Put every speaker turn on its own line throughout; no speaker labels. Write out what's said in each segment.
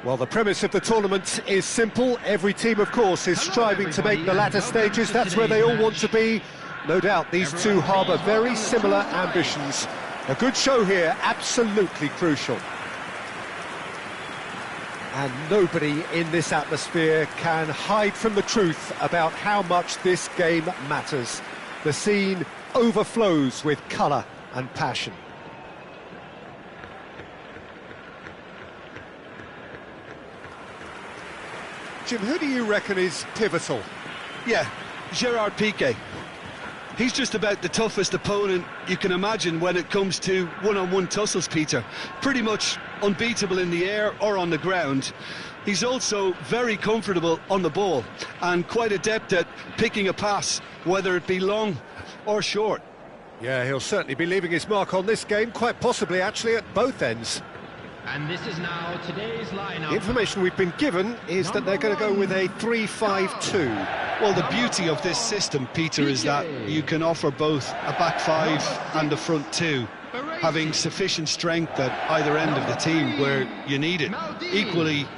Well, the premise of the tournament is simple. Every team, of course, is striving to make the latter stages. That's where they all want to be. No doubt these two harbour very similar ambitions. A good show here, absolutely crucial. And nobody in this atmosphere can hide from the truth about how much this game matters. The scene overflows with colour and passion. Jim, who do you reckon is pivotal?
Yeah, Gerard Piqué. He's just about the toughest opponent you can imagine when it comes to one-on-one tussles, Peter. Pretty much unbeatable in the air or on the ground. He's also very comfortable on the ball and quite adept at picking a pass, whether it be long or short.
Yeah, he'll certainly be leaving his mark on this game, quite possibly actually at both ends.
And this is now today's lineup.
The information we've been given is that they're going to go with a 3-5-2.
Well, the beauty of this system, Peter, is that you can offer both a back five and a front two, having sufficient strength at either end of the team where you need it. Equally,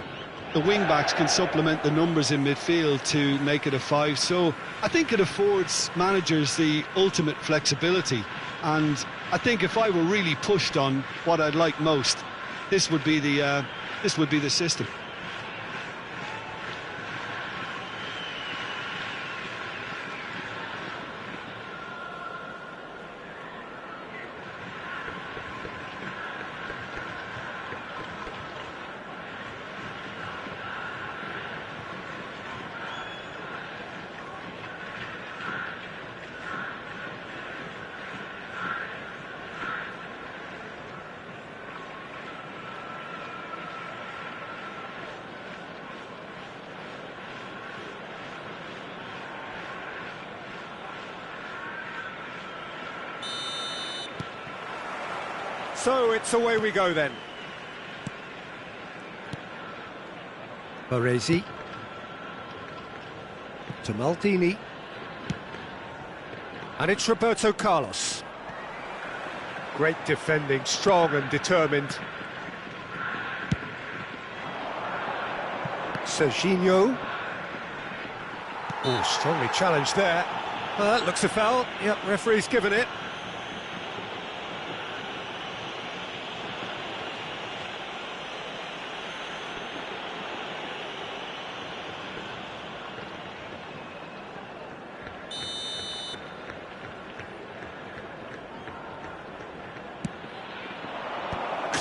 the wing-backs can supplement the numbers in midfield to make it a five, so I think it affords managers the ultimate flexibility. And I think if I were really pushed on what I'd like most, this would be the system.
So it's away we go then. Baresi to Maldini, and it's Roberto Carlos. Great defending, strong and determined. Serginho. Oh, strongly challenged there. That looks a foul. Yep, referee's given it.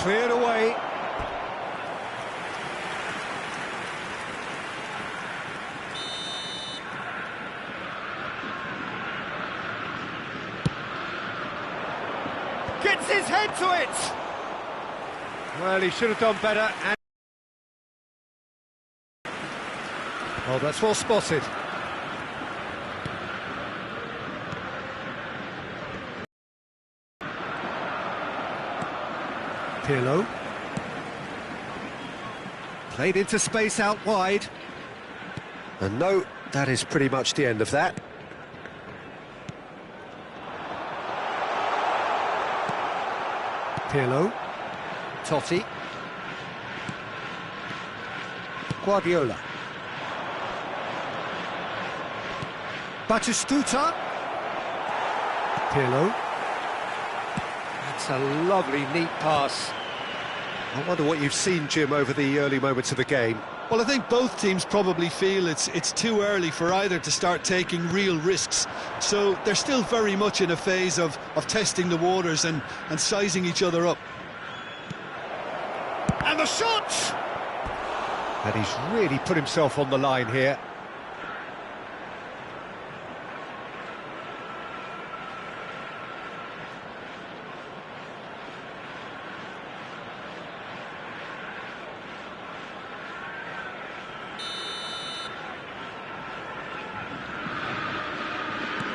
Cleared away. Gets his head to it. Well, he should have done better. And oh, that's well spotted. Pirlo. Played into space out wide. And no, that is pretty much the end of that. Pirlo. Totti. Guardiola. Batistuta. Pirlo. That's a lovely, neat pass. I wonder what you've seen, Jim, over the early moments of the game.
Well, I think both teams probably feel it's too early for either to start taking real risks. So they're still very much in a phase of testing the waters and sizing each other up.
And the shot! And he's really put himself on the line here.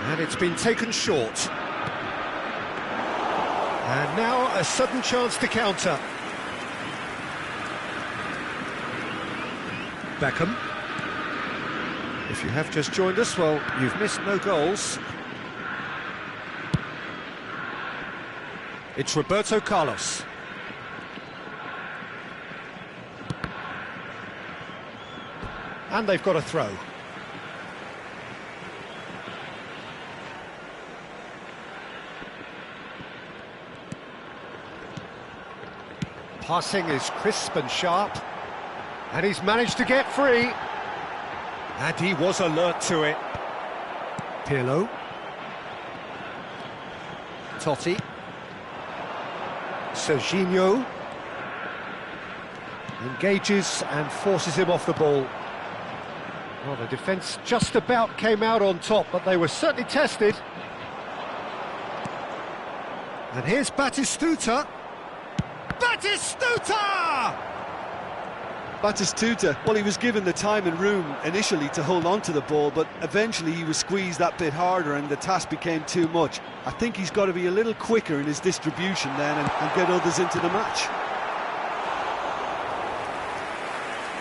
And it's been taken short. And now a sudden chance to counter. Beckham. If you have just joined us, well, you've missed no goals. It's Roberto Carlos. And they've got a throw. Passing is crisp and sharp. And he's managed to get free. And he was alert to it. Pirlo. Totti. Serginho. Engages and forces him off the ball. Well, the defence just about came out on top, but they were certainly tested. And here's Batistuta. Batistuta!
Batistuta, well, he was given the time and room initially to hold on to the ball, but eventually he was squeezed that bit harder and the task became too much. I think he's got to be a little quicker in his distribution then and get others into the match.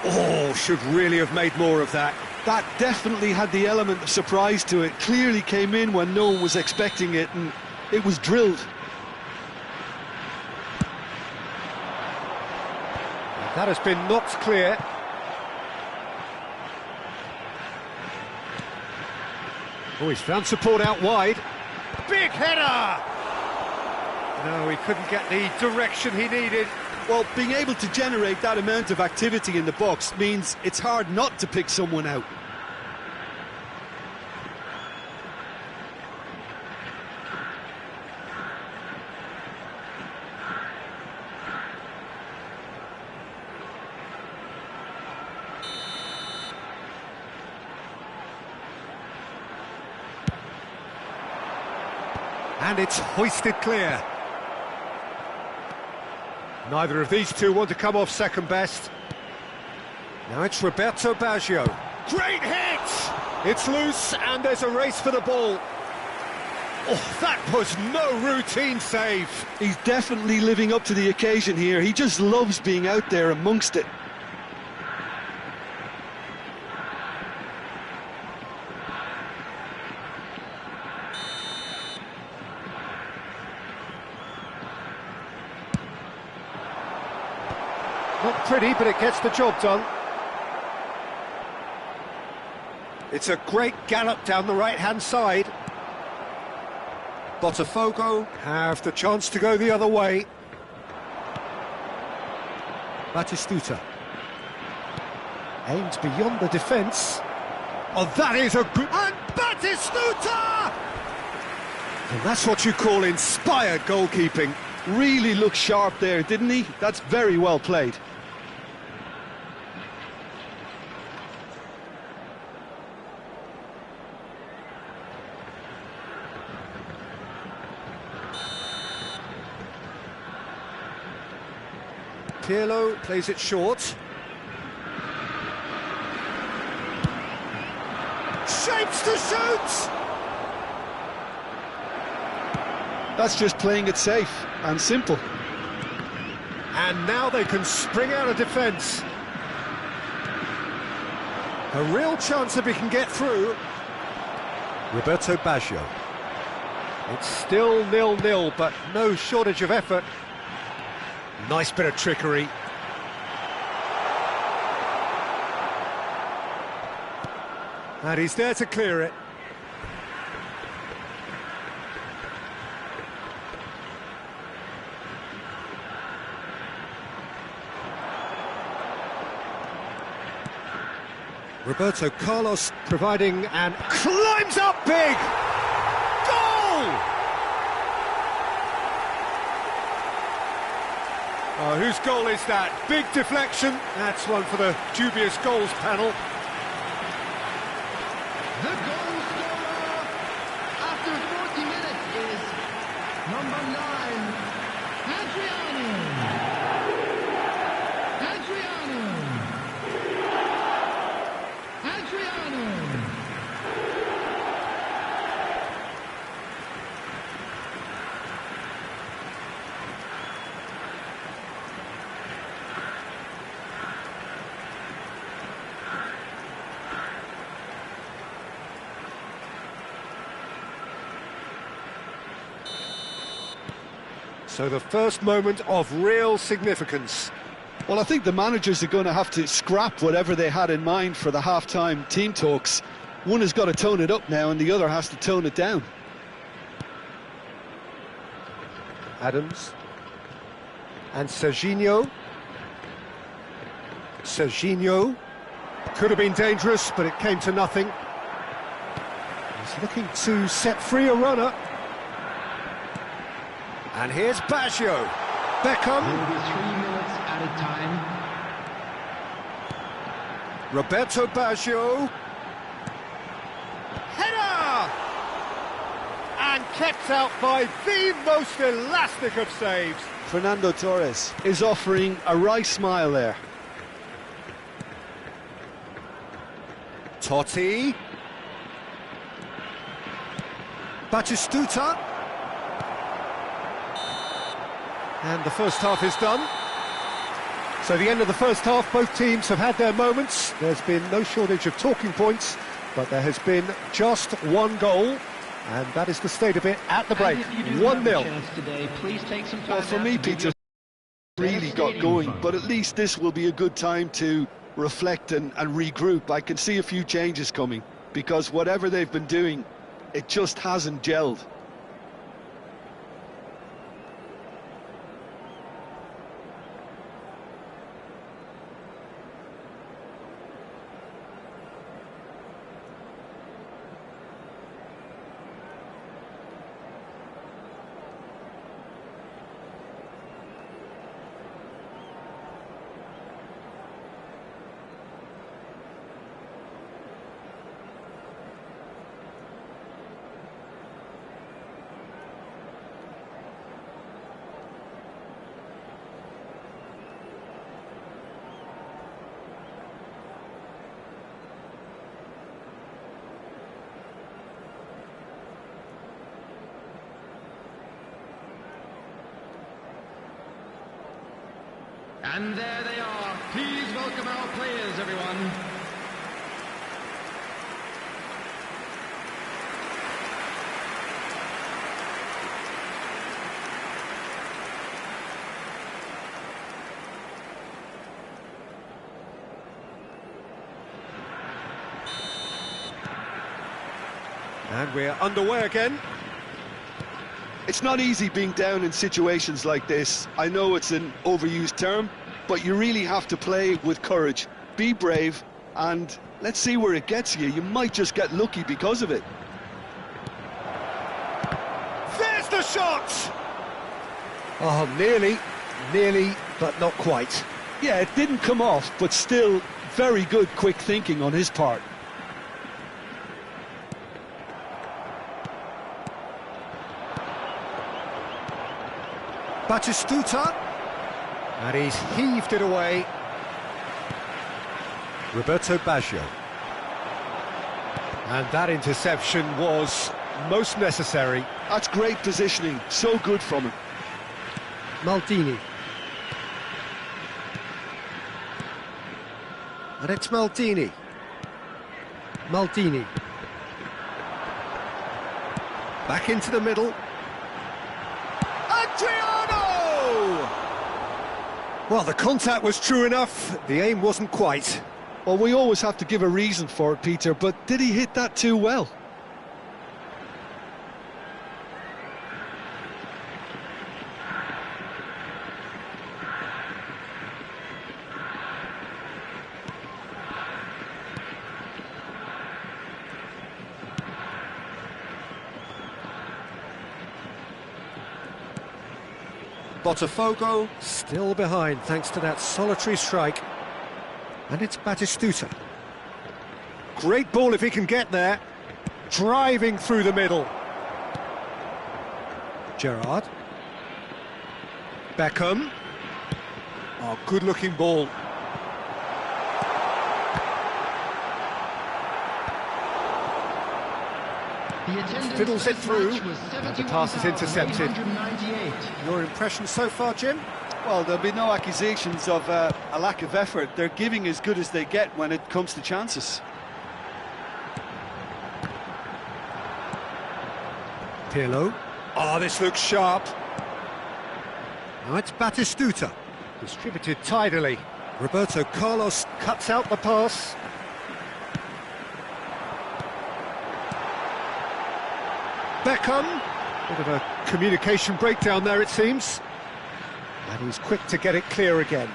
Oh, should really have made more of that.
That definitely had the element of surprise to it. Clearly came in when no one was expecting it, and it was drilled.
That has been knocked clear. Oh, he's found support out wide. Big header! No, he couldn't get the direction he needed.
Well, being able to generate that amount of activity in the box means it's hard not to pick someone out.
And it's hoisted clear. Neither of these two want to come off second best. Now it's Roberto Baggio. Great hit! It's loose and there's a race for the ball. Oh, that was no routine save.
He's definitely living up to the occasion here. He just loves being out there amongst it.
Not pretty, but it gets the job done. It's a great gallop down the right-hand side. Botafogo have the chance to go the other way. Batistuta. Aimed beyond the defence. Oh, that is a good... And Batistuta! And that's what you call inspired goalkeeping.
Really looked sharp there, didn't he? That's very well played.
Pirlo plays it short. Shapes to shoot!
That's just playing it safe and simple.
And now they can spring out of defence. A real chance if he can get through. Roberto Baggio. It's still 0-0, but no shortage of effort. Nice bit of trickery. And he's there to clear it. Roberto Carlos providing and climbs up big! Goal! Oh, whose goal is that? Big deflection. That's one for the dubious goals panel.
The goal scorer after 40 minutes is number 9, Adriano.
So the first moment of real significance.
Well, I think the managers are going to have to scrap whatever they had in mind for the half-time team talks. One has got to tone it up now and the other has to tone it down.
Adams. And Serginho. Serginho. Could have been dangerous, but it came to nothing. He's looking to set free a runner. And here's Baggio. Beckham.
There will be 3 minutes at a time.
Roberto Baggio. Header! And kept out by the most elastic of saves.
Fernando Torres is offering a wry smile there.
Totti. Batistuta. And the first half is done. So the end of the first half, both teams have had their moments. There's been no shortage of talking points, but there has been just one goal, and that is the state of it at the break. 1-0.
Well, for me, Peter, really got going, but at least this will be a good time to reflect and regroup. I can see a few changes coming, because whatever they've been doing, it just hasn't gelled.
And there they are. Please welcome our players, everyone.
And we're underway again.
It's not easy being down in situations like this. I know it's an overused term, but you really have to play with courage. Be brave, and let's see where it gets you. You might just get lucky because of it.
There's the shot! Oh, nearly, but not quite.
Yeah, it didn't come off, but still very good quick thinking on his part.
Batistuta, and he's heaved it away. Roberto Baggio. And that interception was most necessary.
That's great positioning, so good from him.
Maldini. And it's Maldini. Maldini. Back into the middle. Well, the contact was true enough, the aim wasn't quite.
Well, we always have to give a reason for it, Peter, but did he hit that too well?
Botafogo still behind thanks to that solitary strike. And it's Batistuta. Great ball if he can get there. Driving through the middle. Gerrard. Beckham. Oh, good-looking ball. Fiddles it through, and the pass is intercepted. Your impression so far, Jim?
Well, there'll be no accusations of a lack of effort. They're giving as good as they get when it comes to chances.
Pirlo. Oh, this looks sharp. Now it's Batistuta. Distributed tidily. Roberto Carlos cuts out the pass. Beckham. Bit of a communication breakdown there, it seems. And he's quick to get it clear again.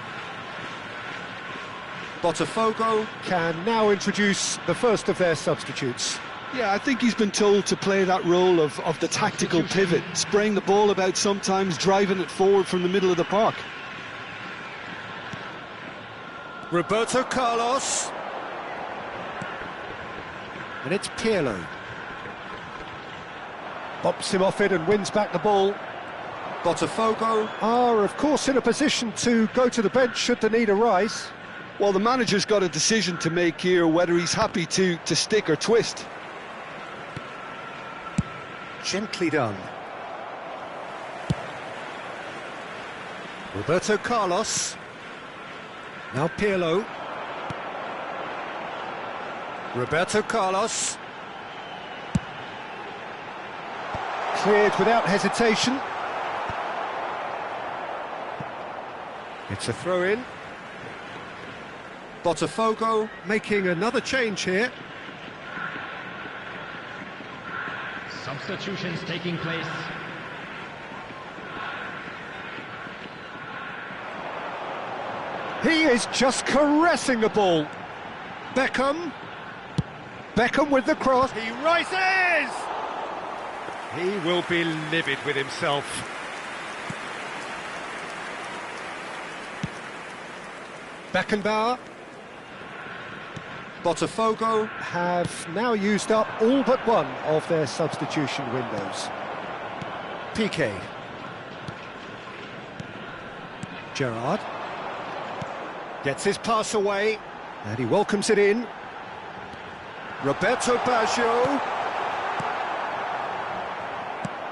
Botafogo can now introduce the first of their substitutes.
Yeah, I think he's been told to play that role of the tactical pivot, spraying the ball about sometimes, driving it forward from the middle of the park.
Roberto Carlos. And it's Pirlo. Bops him off it and wins back the ball. Botafogo are, of course, in a position to go to the bench should the need arise.
Well, the manager's got a decision to make here, whether he's happy to stick or twist.
Gently done. Roberto Carlos. Now Pirlo. Roberto Carlos. Cleared without hesitation. It's a throw-in. Botafogo making another change here.
Substitutions taking place.
He is just caressing the ball. Beckham. Beckham with the cross. He rises! He will be livid with himself. Beckenbauer. Botafogo have now used up all but one of their substitution windows. Piqué. Gerrard. Gets his pass away, and he welcomes it in. Roberto Baggio.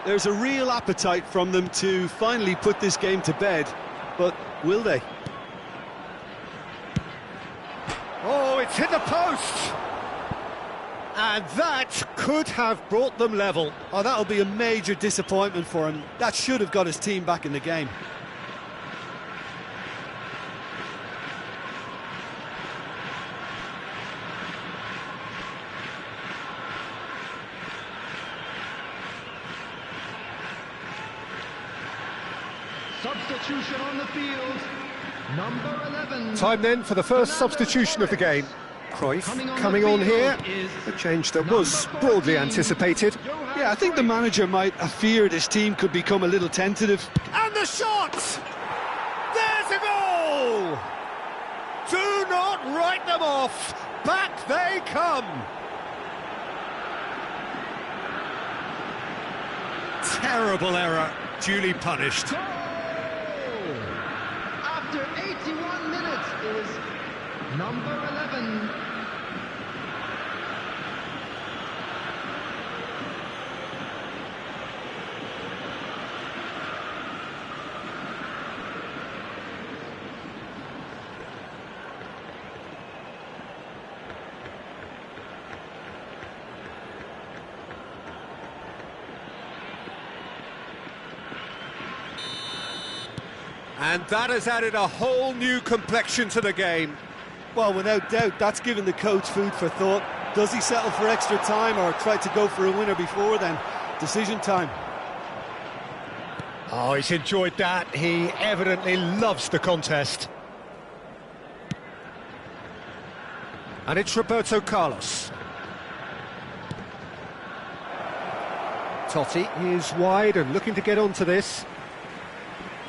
There's a real appetite from them to finally put this game to bed, but will they?
Oh, it's hit the post! And that could have brought them level.
Oh, that'll be a major disappointment for him. That should have got his team back in the game.
Substitution on the field. Number 11.
Time then for the first substitution of the game. Cruyff coming on here. A change that was broadly anticipated.
Yeah, I think the manager might have feared his team could become a little tentative.
And the shot! There's a goal! Do not write them off. Back they come. Terrible error, duly punished.
After 81 minutes is number 11.
And that has added a whole new complexion to the game.
Well, without doubt, that's given the coach food for thought. Does he settle for extra time or try to go for a winner before then? Decision time.
Oh, he's enjoyed that. He evidently loves the contest. And it's Roberto Carlos. Totti is wide and looking to get onto this.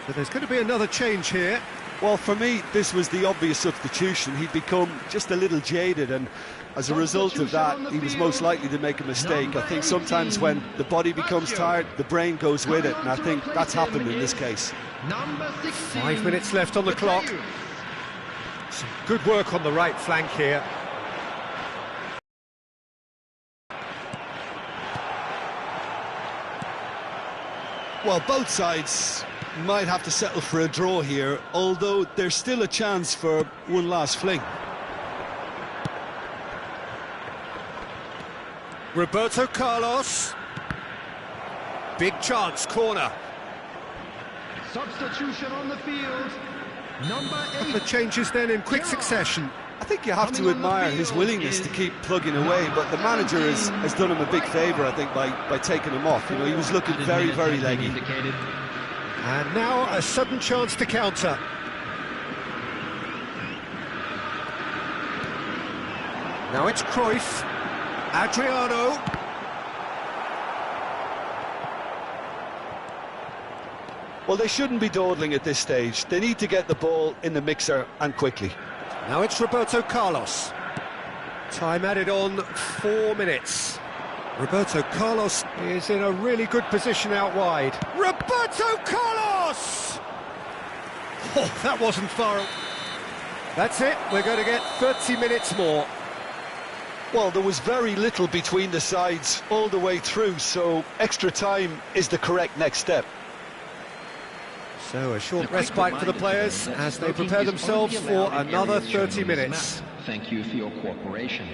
But there's going to be another change here.
Well, for me, this was the obvious substitution. He'd become just a little jaded, and as a result of that, he was most likely to make a mistake. I think sometimes when the body becomes tired, the brain goes with it, and I think that's happened in this case.
5 minutes left on the clock. Some good work on the right flank here.
Well, both sides might have to settle for a draw here, although there's still a chance for one last fling.
Roberto Carlos. Big chance, corner.
Substitution on the field. Number 8.
The changes then in quick succession.
I think you have to admire his willingness to keep plugging away, but the manager has done him a big favour, I think, by taking him off. You know, he was looking very, very leggy.
And now a sudden chance to counter. Now it's Cruyff. Adriano.
Well, they shouldn't be dawdling at this stage. They need to get the ball in the mixer and quickly.
Now it's Roberto Carlos. Time added on 4 minutes. Roberto Carlos is in a really good position out wide. Roberto Carlos! Oh, that wasn't far. That's it, we're going to get 30 minutes more.
Well, there was very little between the sides all the way through, so extra time is the correct next step.
So a short respite for the players as they prepare themselves for another 30 minutes.
Thank you for your cooperation.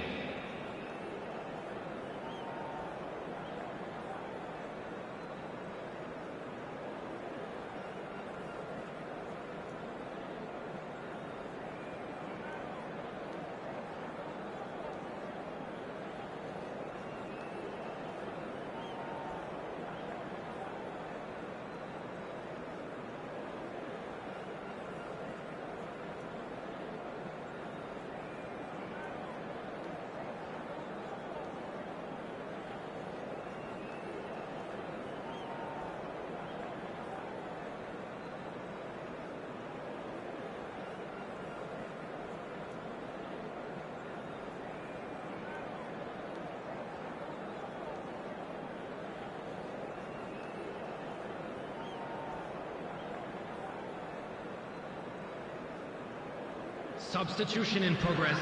Substitution in progress.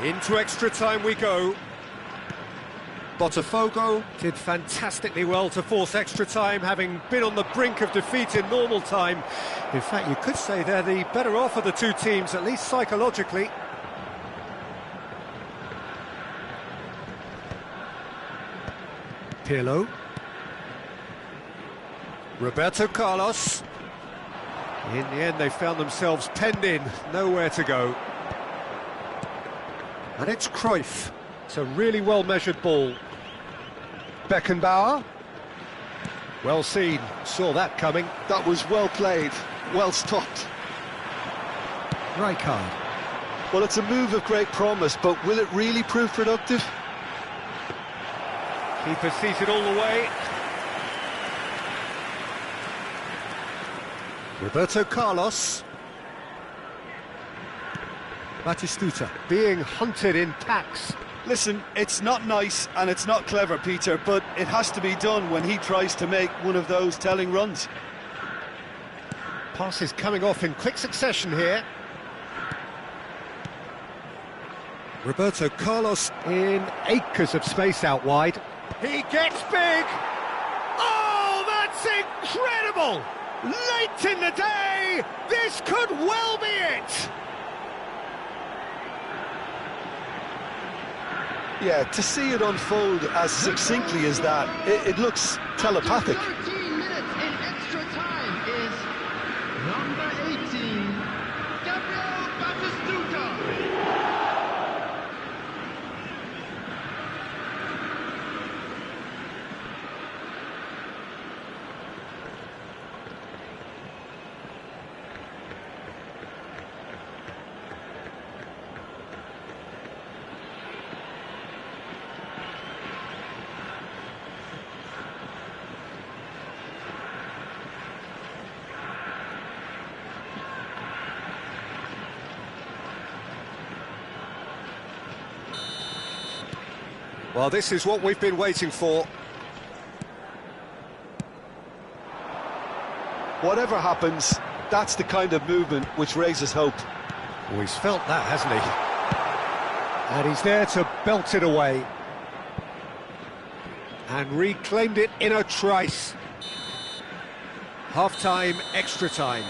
Into extra time we go. Botafogo did fantastically well to force extra time, having been on the brink of defeat in normal time. In fact, you could say they're the better off of the two teams, at least psychologically. Pirlo. Roberto Carlos. In the end, they found themselves penned in, nowhere to go. And it's Cruyff. It's a really well-measured ball. Beckenbauer. Well seen, saw that coming.
That was well played, well stopped.
Rijkaard.
Well, it's a move of great promise, but will it really prove productive?
Keeper sees it all the way. Roberto Carlos. Batistuta being hunted in packs.
Listen, it's not nice and it's not clever, Peter, but it has to be done when he tries to make one of those telling runs.
Passes coming off in quick succession here. Roberto Carlos in acres of space out wide. He gets big! Oh, that's incredible! Late in the day, this could well be it!
Yeah, to see it unfold as succinctly as that, it looks telepathic.
13 minutes in extra time is number 18, Gabriel Batistuta.
Well, this is what we've been waiting for.
Whatever happens, that's the kind of movement which raises hope.
Oh, he's felt that, hasn't he? And he's there to belt it away. And reclaimed it in a trice. Half-time, extra time.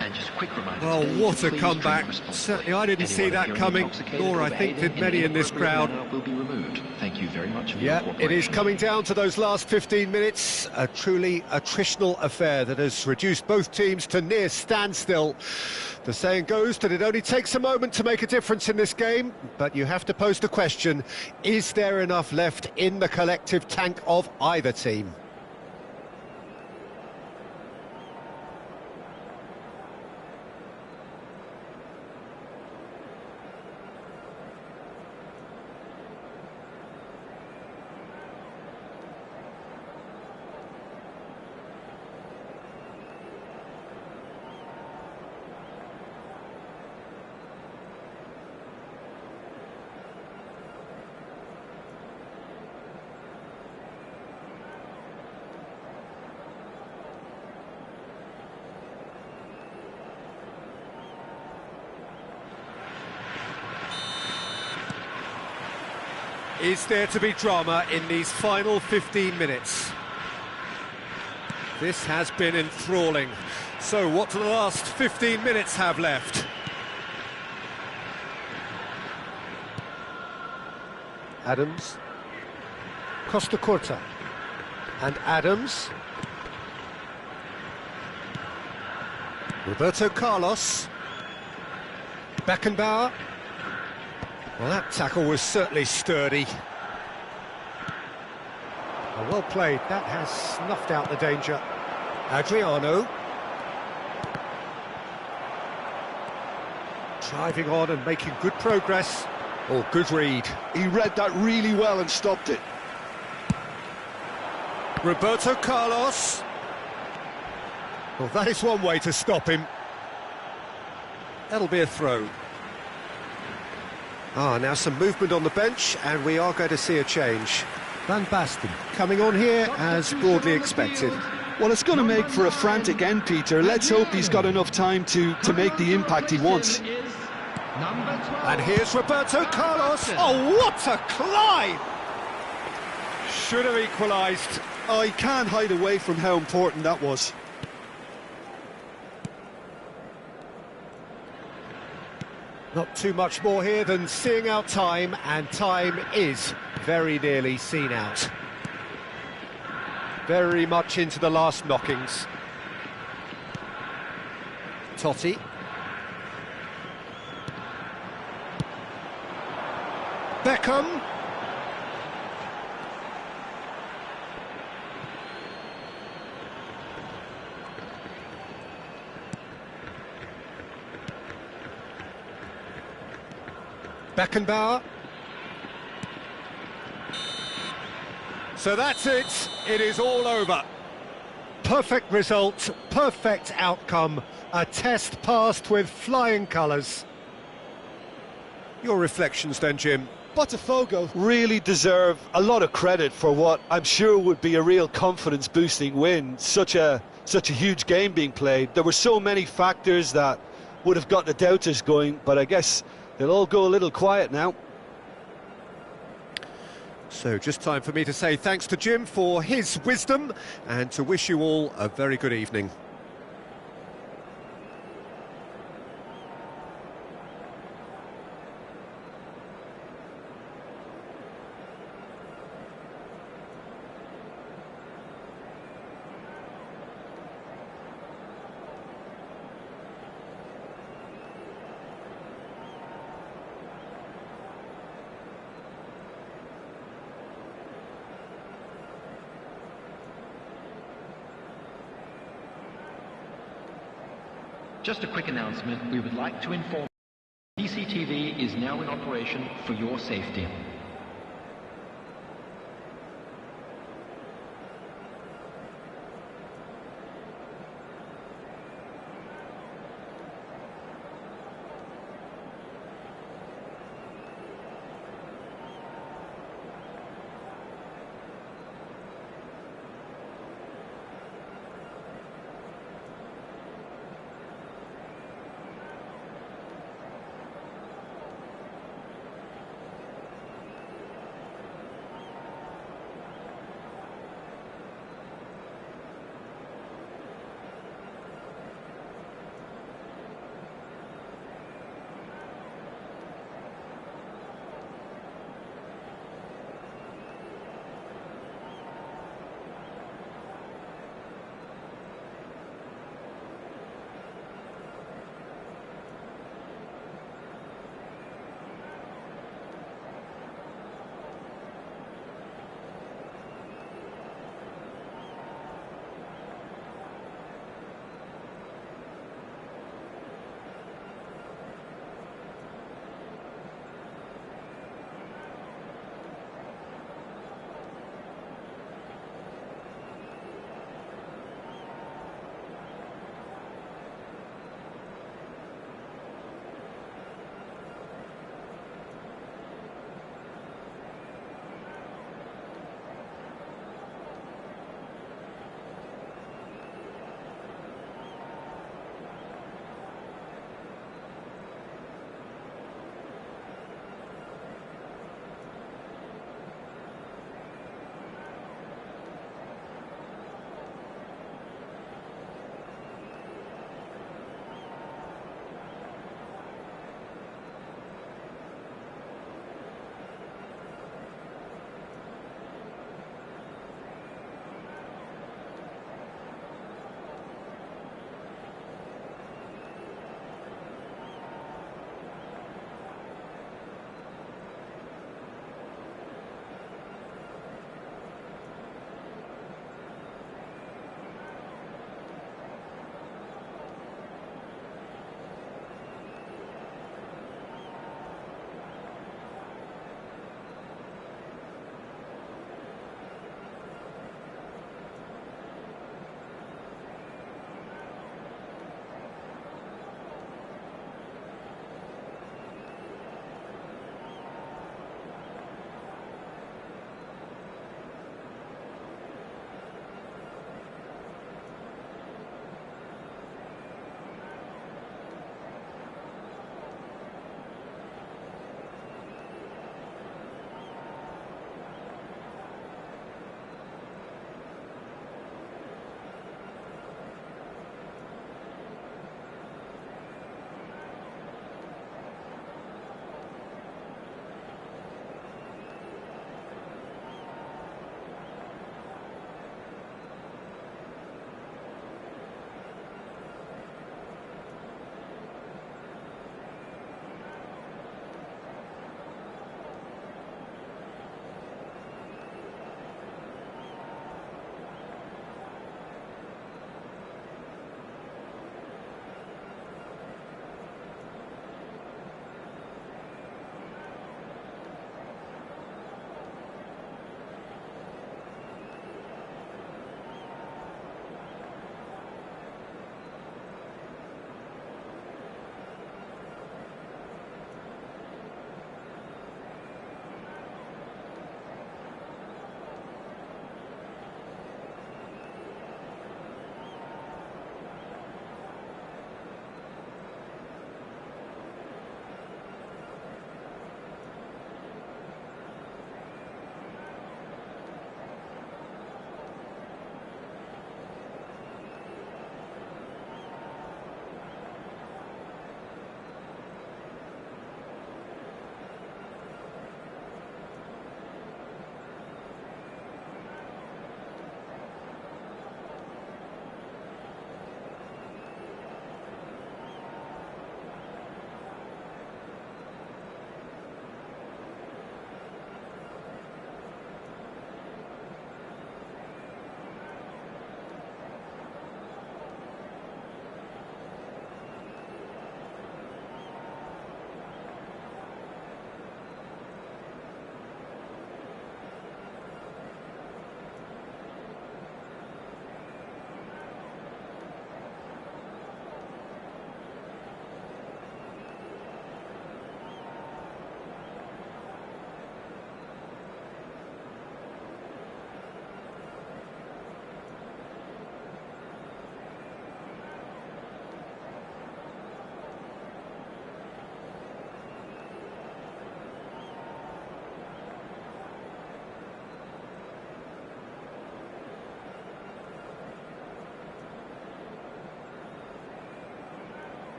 And just a quick reminder.
Well, what a
please
comeback.
drink responsibly.
Certainly I didn't see that coming, nor I think did many in this crowd.
Will be removed. Thank you very much for your
Yeah,
cooperation.
it is coming down to those last 15 minutes, a truly attritional affair that has reduced both teams to near standstill. The saying goes that it only takes a moment to make a difference in this game, but you have to pose the question, is there enough left in the collective tank of either team? Is there to be drama in these final 15 minutes? This has been enthralling. So what do the last 15 minutes have left? Adams. Costa Curta. And Adams. Roberto Carlos. Beckenbauer. Well, that tackle was certainly sturdy. Well played, that has snuffed out the danger. Adriano. Driving on and making good progress. Oh, good read.
He read that really well and stopped it.
Roberto Carlos. Well, that is one way to stop him. That'll be a throw. Now some movement on the bench, and we are going to see a change. Van Basten coming on here as broadly expected.
Well, it's going to make for a frantic end, Peter. Let's hope he's got enough time to make the impact he wants.
And here's Roberto Carlos. Oh, what a climb! Should have equalised.
Oh, he can't hide away from how important that was.
Not too much more here than seeing out time, and time is very nearly seen out. Very much into the last knockings. Totti. Beckham. Beckenbauer. So that's it. It is all over. Perfect result, perfect outcome. A test passed with flying colours. Your reflections then, Jim?
Botafogo really deserve a lot of credit for what I'm sure would be a real confidence-boosting win. Such a huge game being played. There were so many factors that would have got the doubters going, but I guess they'll all go a little quiet now.
So just time for me to say thanks to Jim for his wisdom and to wish you all a very good evening.
Just a quick announcement. We would like to inform CCTV is now in operation for your safety.